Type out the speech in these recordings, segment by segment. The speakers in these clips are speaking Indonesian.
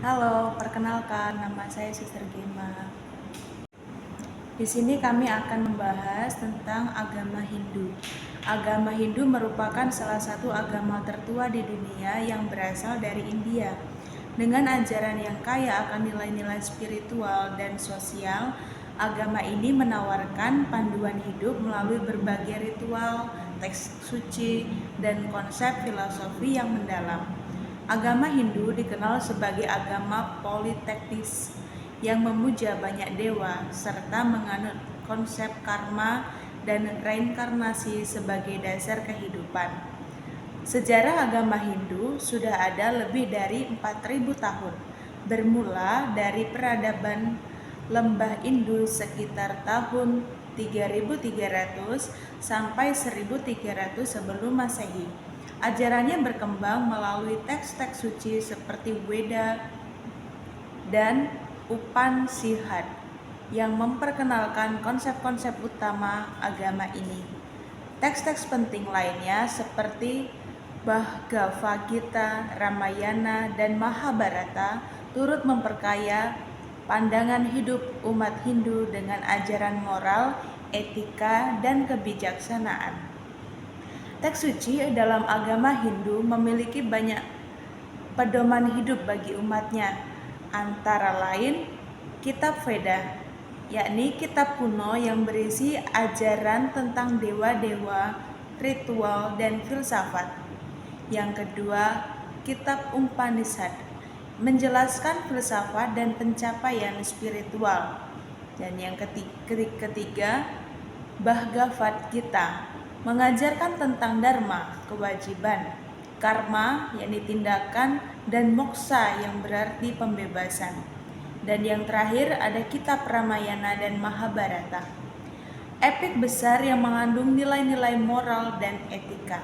Halo, perkenalkan nama saya Sister Gema. Di sini kami akan membahas tentang agama Hindu. Agama Hindu merupakan salah satu agama tertua di dunia yang berasal dari India. Dengan ajaran yang kaya akan nilai-nilai spiritual dan sosial, agama ini menawarkan panduan hidup melalui berbagai ritual, teks suci, dan konsep filosofi yang mendalam. Agama Hindu dikenal sebagai agama politeistis yang memuja banyak dewa serta menganut konsep karma dan reinkarnasi sebagai dasar kehidupan. Sejarah agama Hindu sudah ada lebih dari 4.000 tahun, bermula dari peradaban lembah Indus sekitar tahun 3300 sampai 1300 sebelum Masehi. Ajarannya berkembang melalui teks-teks suci seperti Weda dan Upanishad yang memperkenalkan konsep-konsep utama agama ini. Teks-teks penting lainnya seperti Bhagavad Gita, Ramayana, dan Mahabharata turut memperkaya pandangan hidup umat Hindu dengan ajaran moral, etika, dan kebijaksanaan. Teks suci dalam agama Hindu memiliki banyak pedoman hidup bagi umatnya, antara lain Kitab Veda, yakni kitab kuno yang berisi ajaran tentang dewa-dewa, ritual, dan filsafat. Yang kedua, Kitab Upanishad, menjelaskan filsafat dan pencapaian spiritual. Dan yang ketiga, Bhagavad Gita, mengajarkan tentang dharma, kewajiban, karma, yakni tindakan, dan moksa yang berarti pembebasan. Dan yang terakhir ada kitab Ramayana dan Mahabharata, epik besar yang mengandung nilai-nilai moral dan etika.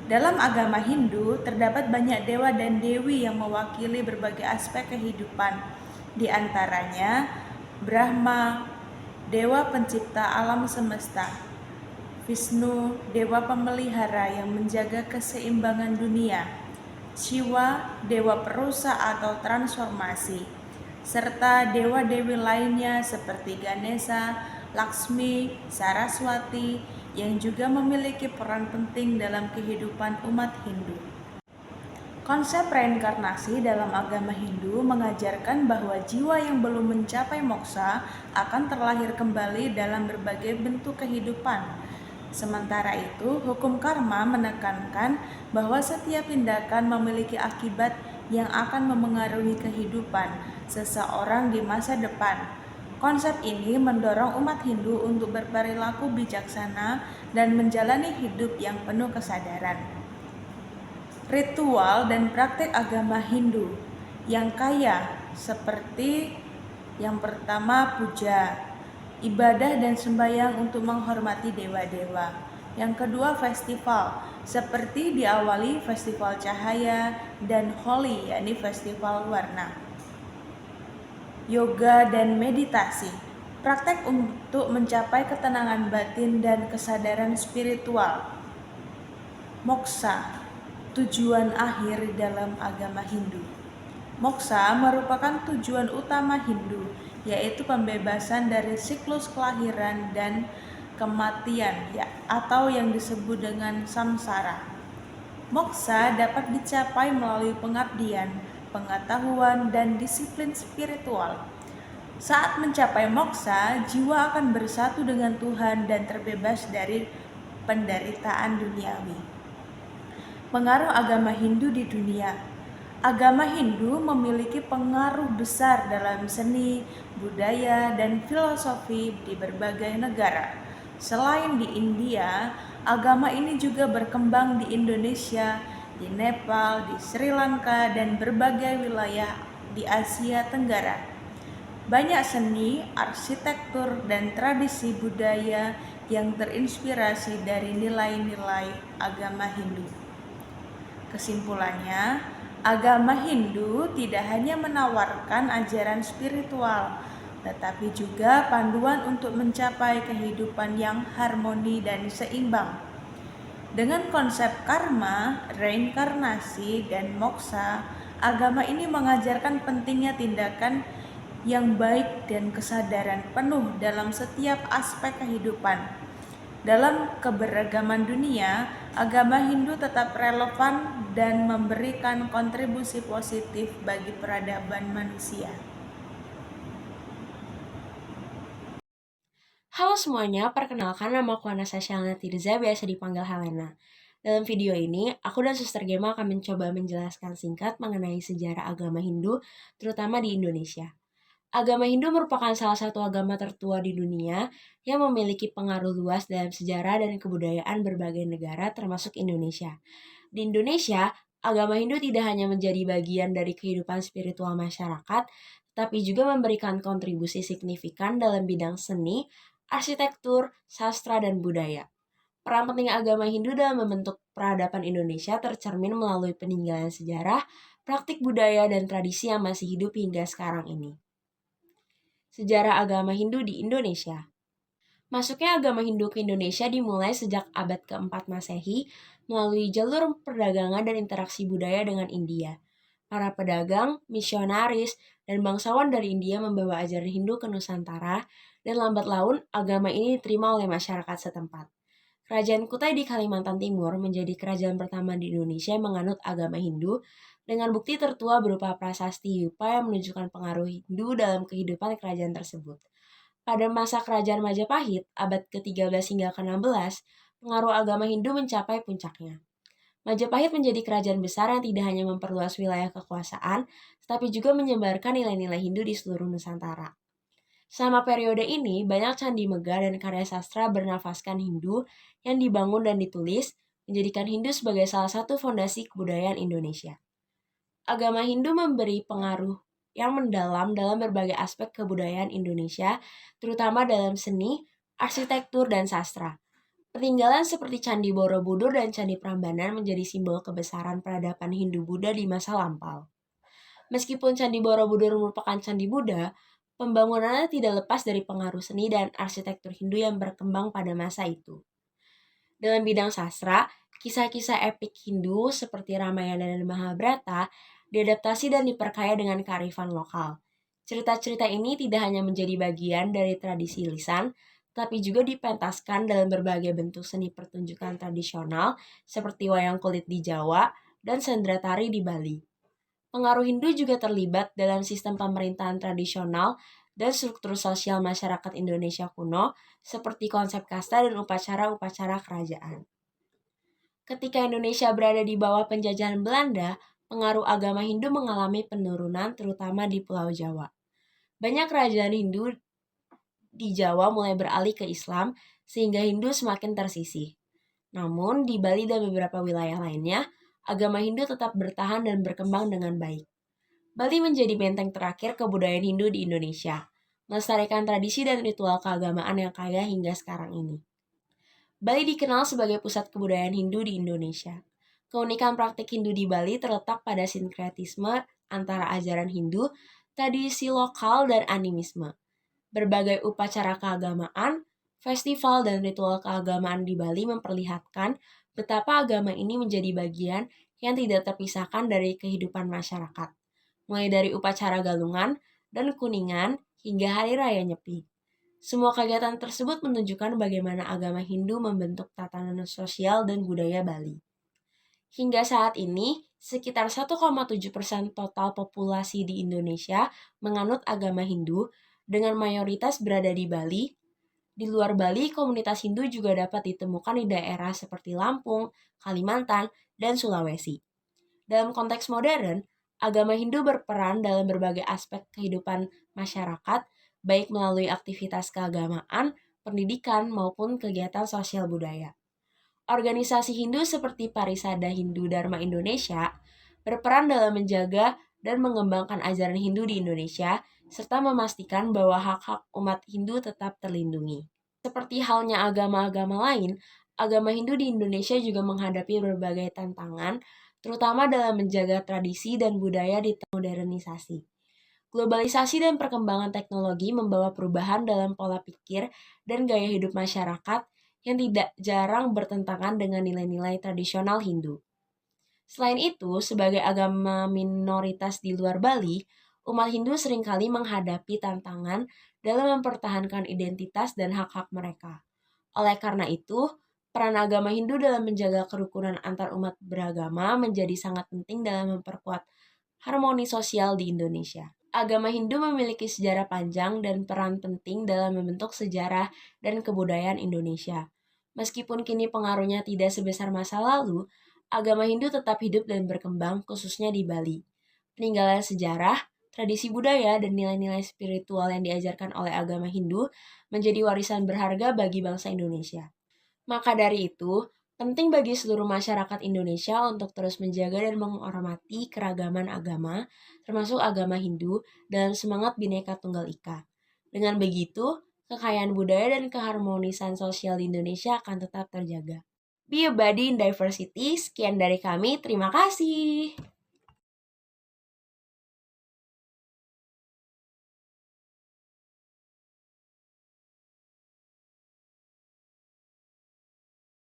Dalam agama Hindu terdapat banyak dewa dan dewi yang mewakili berbagai aspek kehidupan, di antaranya Brahma, dewa pencipta alam semesta, Vishnu, dewa pemelihara yang menjaga keseimbangan dunia, Shiva, dewa perusak atau transformasi, serta dewa-dewi lainnya seperti Ganesha, Laksmi, Saraswati yang juga memiliki peran penting dalam kehidupan umat Hindu. Konsep reinkarnasi dalam agama Hindu mengajarkan bahwa jiwa yang belum mencapai moksa akan terlahir kembali dalam berbagai bentuk kehidupan. Sementara itu, hukum karma menekankan bahwa setiap tindakan memiliki akibat yang akan memengaruhi kehidupan seseorang di masa depan. Konsep ini mendorong umat Hindu untuk berperilaku bijaksana dan menjalani hidup yang penuh kesadaran. Ritual dan praktik agama Hindu yang kaya seperti yang pertama puja, ibadah dan sembahyang untuk menghormati dewa-dewa. Yang kedua festival, seperti diawali festival cahaya dan Holi, yakni festival warna. Yoga dan meditasi, praktek untuk mencapai ketenangan batin dan kesadaran spiritual. Moksa, tujuan akhir dalam agama Hindu. Moksa merupakan tujuan utama Hindu, yaitu pembebasan dari siklus kelahiran dan kematian, atau yang disebut dengan samsara. Moksa dapat dicapai melalui pengabdian, pengetahuan, dan disiplin spiritual. Saat mencapai moksa, jiwa akan bersatu dengan Tuhan dan terbebas dari penderitaan duniawi. Pengaruh agama Hindu di dunia. Agama Hindu memiliki pengaruh besar dalam seni, budaya, dan filosofi di berbagai negara. Selain di India, agama ini juga berkembang di Indonesia, di Nepal, di Sri Lanka, dan berbagai wilayah di Asia Tenggara. Banyak seni, arsitektur, dan tradisi budaya yang terinspirasi dari nilai-nilai agama Hindu. Kesimpulannya, agama Hindu tidak hanya menawarkan ajaran spiritual, tetapi juga panduan untuk mencapai kehidupan yang harmoni dan seimbang. Dengan konsep karma, reinkarnasi, dan moksa, Agama ini mengajarkan pentingnya tindakan yang baik dan kesadaran penuh dalam setiap aspek kehidupan. Dalam keberagaman dunia, agama Hindu tetap relevan dan memberikan kontribusi positif bagi peradaban manusia. Halo semuanya, perkenalkan nama aku Anastasia Tirza, biasa dipanggil Helena. Dalam video ini, aku dan Suster Gema akan mencoba menjelaskan singkat mengenai sejarah agama Hindu, terutama di Indonesia. Agama Hindu merupakan salah satu agama tertua di dunia yang memiliki pengaruh luas dalam sejarah dan kebudayaan berbagai negara termasuk Indonesia. Di Indonesia, agama Hindu tidak hanya menjadi bagian dari kehidupan spiritual masyarakat, tapi juga memberikan kontribusi signifikan dalam bidang seni, arsitektur, sastra, dan budaya. Peran penting agama Hindu dalam membentuk peradaban Indonesia tercermin melalui peninggalan sejarah, praktik budaya, dan tradisi yang masih hidup hingga sekarang ini. Sejarah agama Hindu di Indonesia. Masuknya agama Hindu ke Indonesia dimulai sejak abad keempat Masehi melalui jalur perdagangan dan interaksi budaya dengan India. Para pedagang, misionaris, dan bangsawan dari India membawa ajaran Hindu ke Nusantara, dan lambat laun agama ini diterima oleh masyarakat setempat. Kerajaan Kutai di Kalimantan Timur menjadi kerajaan pertama di Indonesia yang menganut agama Hindu, dengan bukti tertua berupa prasasti Yupa yang menunjukkan pengaruh Hindu dalam kehidupan kerajaan tersebut. Pada masa kerajaan Majapahit, abad ke-13 hingga ke-16, pengaruh agama Hindu mencapai puncaknya. Majapahit menjadi kerajaan besar yang tidak hanya memperluas wilayah kekuasaan, tetapi juga menyebarkan nilai-nilai Hindu di seluruh Nusantara. Selama periode ini, banyak candi megah dan karya sastra bernafaskan Hindu yang dibangun dan ditulis, menjadikan Hindu sebagai salah satu fondasi kebudayaan Indonesia. Agama Hindu memberi pengaruh yang mendalam dalam berbagai aspek kebudayaan Indonesia, terutama dalam seni, arsitektur, dan sastra. Peninggalan seperti Candi Borobudur dan Candi Prambanan menjadi simbol kebesaran peradaban Hindu-Buddha di masa lampau. Meskipun Candi Borobudur merupakan candi Buddha, pembangunannya tidak lepas dari pengaruh seni dan arsitektur Hindu yang berkembang pada masa itu. Dalam bidang sastra, kisah-kisah epik Hindu seperti Ramayana dan Mahabharata diadaptasi dan diperkaya dengan kearifan lokal. Cerita-cerita ini tidak hanya menjadi bagian dari tradisi lisan, tapi juga dipentaskan dalam berbagai bentuk seni pertunjukan tradisional seperti wayang kulit di Jawa dan sendratari di Bali. Pengaruh Hindu juga terlibat dalam sistem pemerintahan tradisional dan struktur sosial masyarakat Indonesia kuno seperti konsep kasta dan upacara-upacara kerajaan. Ketika Indonesia berada di bawah penjajahan Belanda, pengaruh agama Hindu mengalami penurunan terutama di Pulau Jawa. Banyak kerajaan Hindu di Jawa mulai beralih ke Islam sehingga Hindu semakin tersisih. Namun, di Bali dan beberapa wilayah lainnya, agama Hindu tetap bertahan dan berkembang dengan baik. Bali menjadi benteng terakhir kebudayaan Hindu di Indonesia, melestarikan tradisi dan ritual keagamaan yang kaya hingga sekarang ini. Bali dikenal sebagai pusat kebudayaan Hindu di Indonesia. Keunikan praktik Hindu di Bali terletak pada sinkretisme antara ajaran Hindu, tradisi lokal, dan animisme. Berbagai upacara keagamaan, festival, dan ritual keagamaan di Bali memperlihatkan betapa agama ini menjadi bagian yang tidak terpisahkan dari kehidupan masyarakat, mulai dari upacara galungan dan kuningan hingga hari raya Nyepi. Semua kegiatan tersebut menunjukkan bagaimana agama Hindu membentuk tatanan sosial dan budaya Bali. Hingga saat ini, sekitar 1,7% total populasi di Indonesia menganut agama Hindu, dengan mayoritas berada di Bali. Di luar Bali, komunitas Hindu juga dapat ditemukan di daerah seperti Lampung, Kalimantan, dan Sulawesi. Dalam konteks modern, agama Hindu berperan dalam berbagai aspek kehidupan masyarakat, baik melalui aktivitas keagamaan, pendidikan, maupun kegiatan sosial budaya. Organisasi Hindu seperti Parisada Hindu Dharma Indonesia berperan dalam menjaga dan mengembangkan ajaran Hindu di Indonesia, serta memastikan bahwa hak-hak umat Hindu tetap terlindungi. Seperti halnya agama-agama lain, agama Hindu di Indonesia juga menghadapi berbagai tantangan, terutama dalam menjaga tradisi dan budaya di tengah modernisasi. Globalisasi dan perkembangan teknologi membawa perubahan dalam pola pikir dan gaya hidup masyarakat yang tidak jarang bertentangan dengan nilai-nilai tradisional Hindu. Selain itu, sebagai agama minoritas di luar Bali, umat Hindu seringkali menghadapi tantangan dalam mempertahankan identitas dan hak-hak mereka. Oleh karena itu, peran agama Hindu dalam menjaga kerukunan antar umat beragama menjadi sangat penting dalam memperkuat harmoni sosial di Indonesia. Agama Hindu memiliki sejarah panjang dan peran penting dalam membentuk sejarah dan kebudayaan Indonesia. Meskipun kini pengaruhnya tidak sebesar masa lalu, agama Hindu tetap hidup dan berkembang khususnya di Bali. Peninggalan sejarah, tradisi budaya, dan nilai-nilai spiritual yang diajarkan oleh agama Hindu menjadi warisan berharga bagi bangsa Indonesia. Maka dari itu, penting bagi seluruh masyarakat Indonesia untuk terus menjaga dan menghormati keragaman agama, termasuk agama Hindu, dalam semangat Bhinneka Tunggal Ika. Dengan begitu, kekayaan budaya dan keharmonisan sosial di Indonesia akan tetap terjaga. Be a Buddy in Diversity, sekian dari kami, terima kasih.